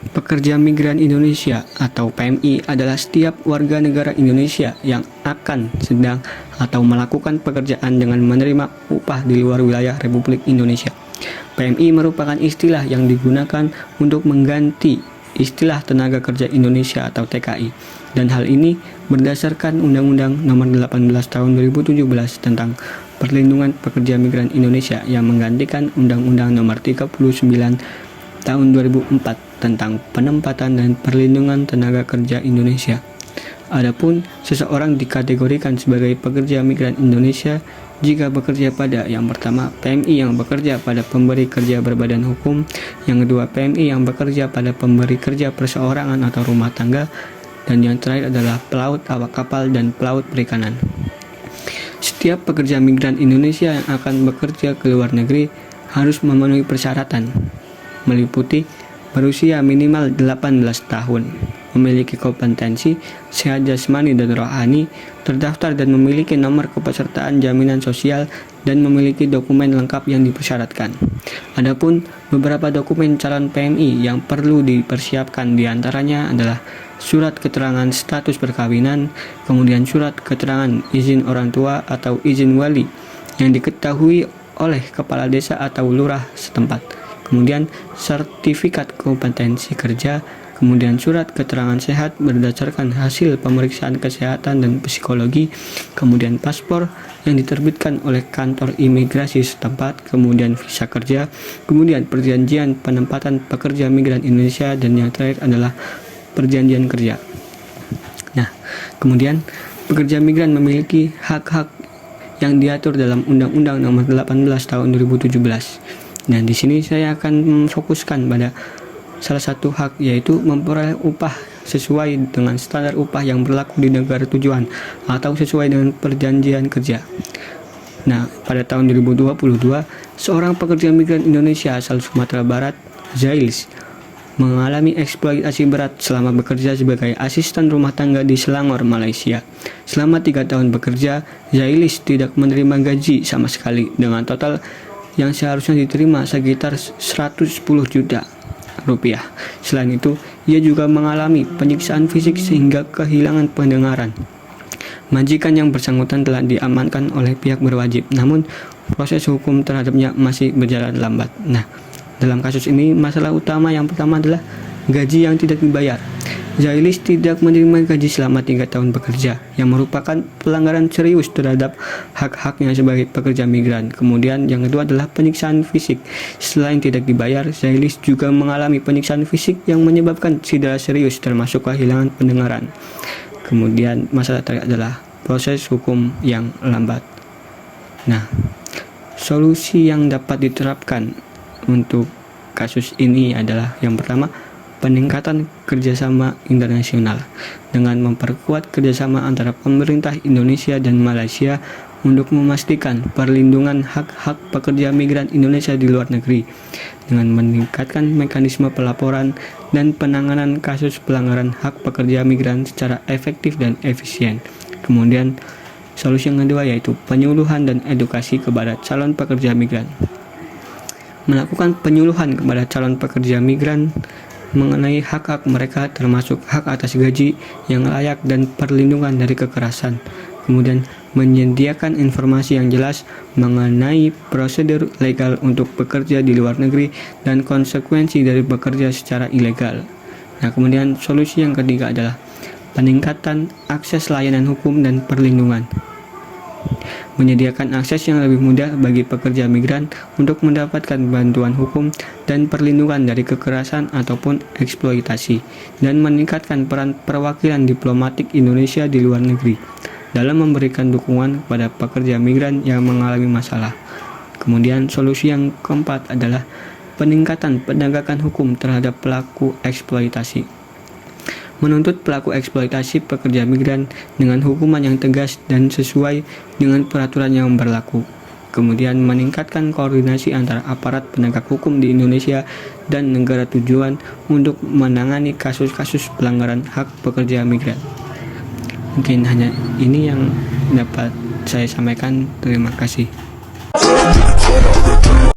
Pekerja Migran Indonesia atau PMI adalah setiap warga negara Indonesia yang akan, sedang, atau melakukan pekerjaan dengan menerima upah di luar wilayah Republik Indonesia. PMI merupakan istilah yang digunakan untuk mengganti istilah Tenaga Kerja Indonesia atau TKI, dan hal ini berdasarkan Undang-Undang Nomor 18 Tahun 2017 tentang Perlindungan Pekerja Migran Indonesia yang menggantikan Undang-Undang Nomor 39 Tahun 2004 tentang Penempatan dan Perlindungan Tenaga Kerja Indonesia. Adapun seseorang dikategorikan sebagai pekerja migran Indonesia jika bekerja pada yang pertama PMI yang bekerja pada pemberi kerja berbadan hukum, yang kedua PMI yang bekerja pada pemberi kerja perseorangan atau rumah tangga, dan yang terakhir adalah pelaut, awak kapal, dan pelaut perikanan. Setiap pekerja migran Indonesia yang akan bekerja ke luar negeri harus memenuhi persyaratan, meliputi berusia minimal 18 tahun, memiliki kompetensi, sehat jasmani dan rohani, terdaftar dan memiliki nomor kepesertaan jaminan sosial, dan memiliki dokumen lengkap yang dipersyaratkan. Adapun beberapa dokumen calon PMI yang perlu dipersiapkan diantaranya adalah surat keterangan status perkawinan, kemudian surat keterangan izin orang tua atau izin wali yang diketahui oleh kepala desa atau lurah setempat, kemudian sertifikat kompetensi kerja, kemudian surat keterangan sehat berdasarkan hasil pemeriksaan kesehatan dan psikologi, kemudian paspor yang diterbitkan oleh kantor imigrasi setempat, kemudian visa kerja, kemudian perjanjian penempatan pekerja migran Indonesia, dan yang terakhir adalah perjanjian kerja. Nah, kemudian pekerja migran memiliki hak-hak yang diatur dalam Undang-Undang Nomor 18 Tahun 2017. Dan di sini saya akan fokuskan pada salah satu hak, yaitu memperoleh upah sesuai dengan standar upah yang berlaku di negara tujuan atau sesuai dengan perjanjian kerja. Nah, pada tahun 2022, seorang pekerja migran Indonesia asal Sumatera Barat, Zailis, mengalami eksploitasi berat selama bekerja sebagai asisten rumah tangga di Selangor, Malaysia. Selama 3 tahun bekerja, Zailis tidak menerima gaji sama sekali, dengan total yang seharusnya diterima sekitar 110 juta rupiah. Selain itu, ia juga mengalami penyiksaan fisik sehingga kehilangan pendengaran. Majikan yang bersangkutan telah diamankan oleh pihak berwajib, namun proses hukum terhadapnya masih berjalan lambat. Nah, dalam kasus ini, masalah utama yang pertama adalah gaji yang tidak dibayar. Zailis tidak menerima gaji selama 3 tahun bekerja, yang merupakan pelanggaran serius terhadap hak-haknya sebagai pekerja migran. Kemudian yang kedua adalah penyiksaan fisik. Selain tidak dibayar, Zailis juga mengalami penyiksaan fisik yang menyebabkan cedera serius termasuk kehilangan pendengaran. Kemudian masalah terakhir adalah proses hukum yang lambat. Nah, solusi yang dapat diterapkan untuk kasus ini adalah yang pertama, peningkatan kerjasama internasional dengan memperkuat kerjasama antara pemerintah Indonesia dan Malaysia untuk memastikan perlindungan hak-hak pekerja migran Indonesia di luar negeri, dengan meningkatkan mekanisme pelaporan dan penanganan kasus pelanggaran hak pekerja migran secara efektif dan efisien. Kemudian solusi yang kedua yaitu penyuluhan dan edukasi kepada calon pekerja migran. Melakukan penyuluhan kepada calon pekerja migran mengenai hak-hak mereka, termasuk hak atas gaji yang layak dan perlindungan dari kekerasan. Kemudian menyediakan informasi yang jelas mengenai prosedur legal untuk bekerja di luar negeri dan konsekuensi dari bekerja secara ilegal. Nah, kemudian solusi yang ketiga adalah peningkatan akses layanan hukum dan perlindungan. Menyediakan akses yang lebih mudah bagi pekerja migran untuk mendapatkan bantuan hukum dan perlindungan dari kekerasan ataupun eksploitasi, dan meningkatkan peran perwakilan diplomatik Indonesia di luar negeri dalam memberikan dukungan kepada pekerja migran yang mengalami masalah. Kemudian solusi yang keempat adalah peningkatan penegakan hukum terhadap pelaku eksploitasi. Menuntut pelaku eksploitasi pekerja migran dengan hukuman yang tegas dan sesuai dengan peraturan yang berlaku. Kemudian meningkatkan koordinasi antara aparat penegak hukum di Indonesia dan negara tujuan untuk menangani kasus-kasus pelanggaran hak pekerja migran. Mungkin hanya ini yang dapat saya sampaikan. Terima kasih.